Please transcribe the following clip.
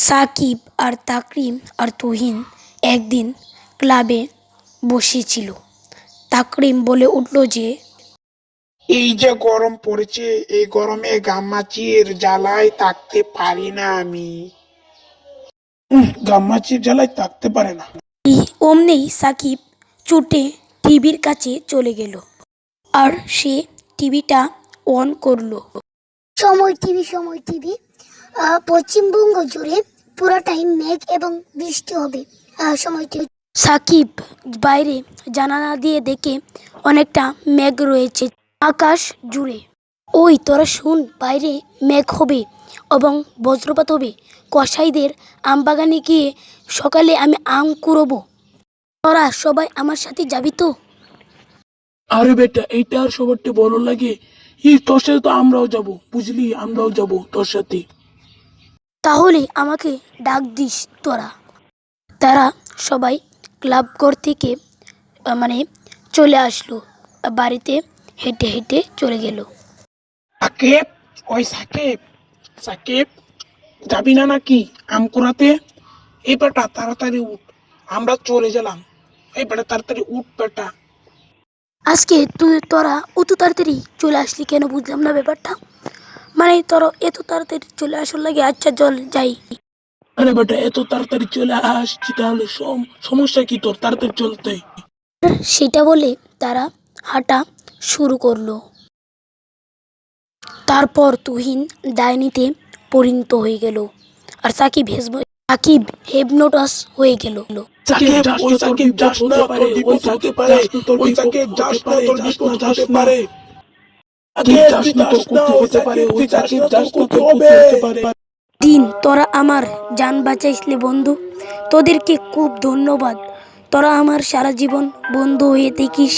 সাকিব আর তাকরিম আর তুহিন একদিন ক্লাবে বসেছিল। তাকরিম বলে উঠল যে, এই যে গরম পড়েছে, এই গরমে ঘামাচির জ্বালায় থাকতে পারি না আমি। ঘামাচির জ্বালায় থাকতে পারে না। অমনি সাকিব ছুটে টিভির কাছে চলে গেল আর সে টিভিটা অন করলো। সময় টিভি পশ্চিমবঙ্গ জুড়ে পুরোটাই মেঘ এবং বৃষ্টি হবে। সময় টিভি। সাকিব বাইরে জানালা দিয়ে দেখে অনেকটা মেঘ রয়েছে আকাশ জুড়ে। ওই তোরা শুন, বাইরে মেঘ হবে এবং বজ্রপাত হবে। কসাইদের আমবাগানে গিয়ে সকালে আমি আম কুড়োবো। তোরা সবাই আমার সাথে যাবি তো? আরে বেটা, এইটা আর সবারটা ভালো লাগে। তোর সাথে তো আমরাও যাবো, বুঝলি? আমরাও যাবো তোর সাথে। তাহলে আমাকে ডাক দিস তোরা। তারা সবাই ক্লাব ঘর থেকে চলে আসলো, বাড়িতে হেঁটে হেঁটে চলে গেল। সাকিব, ওই সাকিব, সাকিব, যাবি না নাকি আম কুড়াতে? এই বেটা তাড়াতাড়ি উঠ, আমরা চলে গেলাম। এই বেটা তাড়াতাড়ি উঠ বেটা। আজকে তোরা অত তাড়াতাড়ি চলে আসলি কেন, বুঝলাম না ব্যাপারটা। তোরা এত তাড়াতাড়ি চলে আসার লাগে। আচ্ছা চল যাই। আরে বেটা, এত তাড়াতাড়ি চলে আসছি তাহলে সমস্যা কি তোর তাড়াতাড়ি চলতে? সেটা বলে তারা হাঁটা শুরু করলো। তারপর তুহিন ডাইনিতে পরিণত হয়ে গেল আর সাকিব হেপনোটাস হয়ে গেল। সাকিব, ওই সাকিব যাস না, তোর বিপদ হতে পারে। ওই সাকিব যাস না, তোর বিপদ হতে পারে। সাকিব যাস না, তোর ক্ষতি হতে পারে। ওই সাকিব যাস না, তোর ক্ষতি হতে পারে। দিন তোরা আমার জান বাঁচাইছিলে বন্ধু, তোদেরকে খুব ধন্যবাদ। তোরা আমার সারা জীবন বন্ধু হয়ে থাকিস।